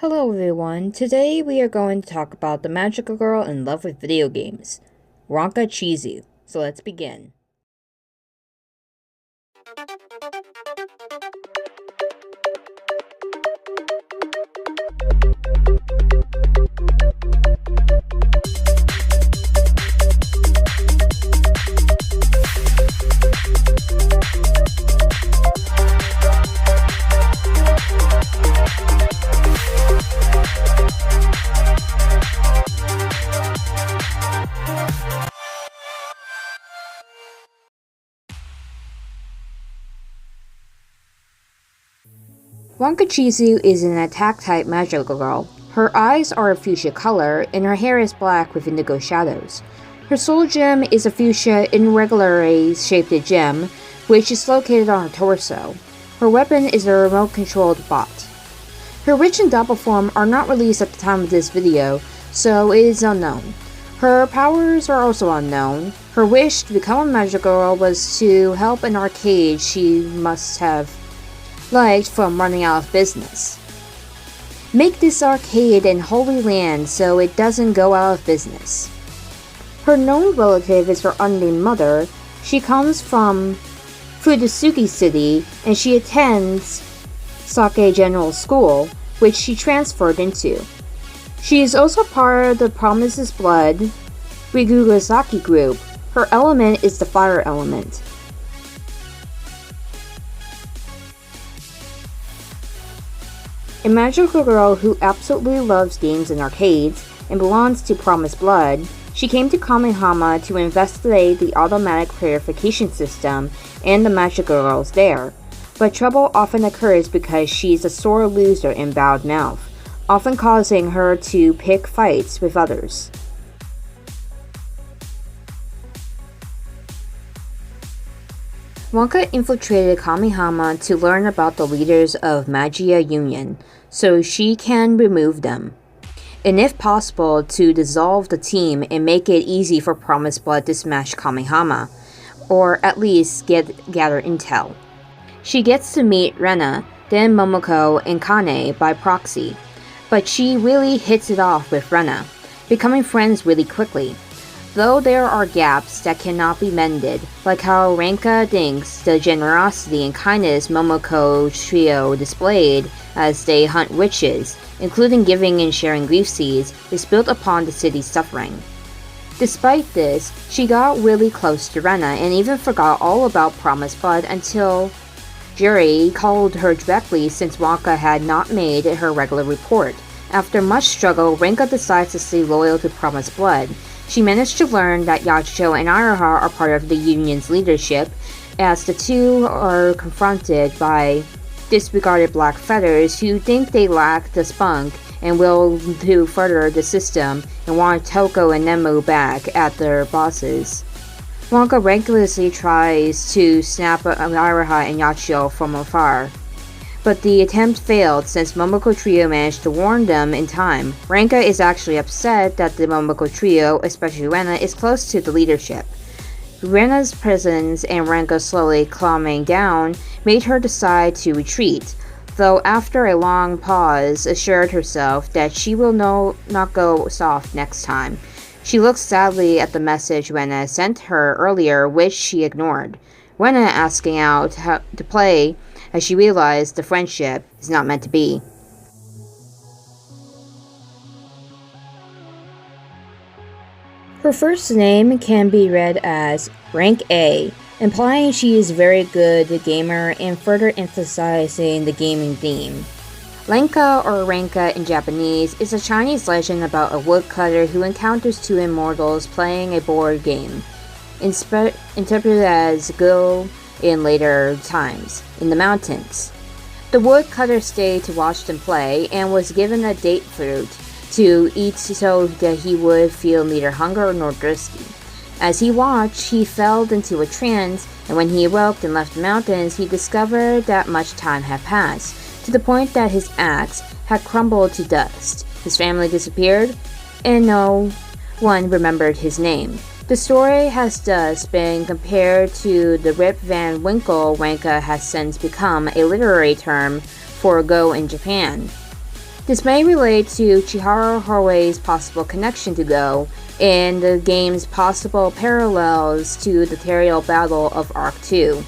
Hello everyone, today we are going to talk about the magical girl in love with video games, Ranaka Chizu. So let's begin. Ranaka Chizu is an attack-type magical girl. Her eyes are a fuchsia color, and her hair is black with indigo shadows. Her soul gem is a fuchsia irregularly shaped gem, which is located on her torso. Her weapon is a remote-controlled bot. Her witch and double form are not released at the time of this video, so it is unknown. Her powers are also unknown. Her wish to become a magical girl was to help an arcade she must have liked from running out of business. Make this arcade in Holy Land so it doesn't go out of business. Her known relative is her unnamed mother. She comes from Fudasuki City and she attends Sake General School, which she transferred into. She is also part of the Promises Blood Rigurazaki group. Her element is the fire element. A magical girl who absolutely loves games and arcades and belongs to Promised Blood, she came to Kamehama to investigate the automatic purification system and the magical girls there. But trouble often occurs because she's a sore loser and bad mouth, often causing her to pick fights with others. Wonka infiltrated Kamehama to learn about the leaders of Magia Union, so she can remove them, and if possible to dissolve the team and make it easy for Promised Blood to smash Kamehama, or at least gather intel. She gets to meet Rena, then Momoko and Kane by proxy, but she really hits it off with Rena, becoming friends really quickly. Though there are gaps that cannot be mended, like how Ranka thinks the generosity and kindness Momoko trio displayed as they hunt witches, including giving and sharing grief seeds, is built upon the city's suffering. Despite this, she got really close to Rena and even forgot all about Promised Blood until Juri called her directly since Wonka had not made her regular report. After much struggle, Ranka decides to stay loyal to Promised Blood. She managed to learn that Yachicho and Iroha are part of the Union's leadership, as the two are confronted by disregarded black feathers who think they lack the spunk and will to further the system and want Toko and Nemu back at their bosses. Wonka recklessly tries to snap Iroha and Yachicho from afar, but the attempt failed since Momoko Trio managed to warn them in time. Ranka is actually upset that the Momoko Trio, especially Rena, is close to the leadership. Rena's presence and Ranka slowly calming down made her decide to retreat, though after a long pause assured herself that she will not go soft next time. She looks sadly at the message Rena sent her earlier, which she ignored. Rena asking out to play as she realized the friendship is not meant to be. Her first name can be read as Rank A, implying she is a very good gamer and further emphasizing the gaming theme. Ranka or Ranka in Japanese is a Chinese legend about a woodcutter who encounters two immortals playing a board game, interpreted as Go in later times, in the mountains. The woodcutter stayed to watch them play and was given a date fruit to eat so that he would feel neither hunger nor thirsty. As he watched, he fell into a trance, and when he awoke and left the mountains, he discovered that much time had passed, to the point that his axe had crumbled to dust. His family disappeared, and no one remembered his name. The story has thus been compared to the Rip Van Winkle Ranka has since become a literary term for Go in Japan. This may relate to Chihiro Horei's possible connection to Go and the game's possible parallels to the Teriel Battle of Arc 2.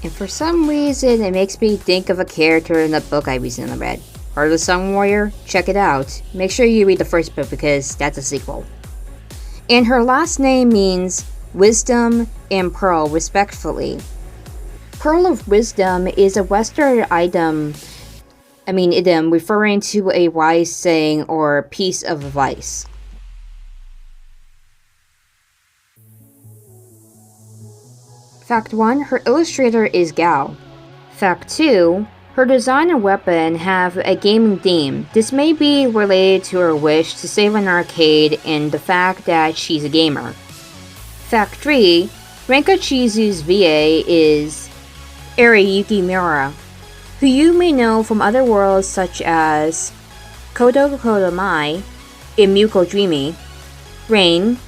And for some reason, it makes me think of a character in the book I recently read. Heart of the Sun Warrior? Check it out. Make sure you read the first book because that's a sequel. And her last name means wisdom and pearl, respectively. Pearl of Wisdom is a Western idiom referring to a wise saying or piece of advice. Fact 1. Her illustrator is Gao. Fact 2. Her design and weapon have a gaming theme. This may be related to her wish to save an arcade and the fact that she's a gamer. Fact 3. Ranaka Chizu's VA is Eri Yukimura, who you may know from other worlds such as Kodo Kodomai in Muko Dreamy, Rain,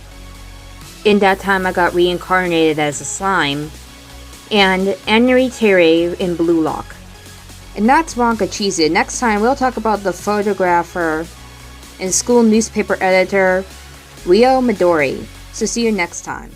In That Time I Got Reincarnated as a Slime, and Anri Tere in Blue Lock. And that's Ranaka Chizu. Next time we'll talk about the photographer and school newspaper editor Ryo Midori. So see you next time.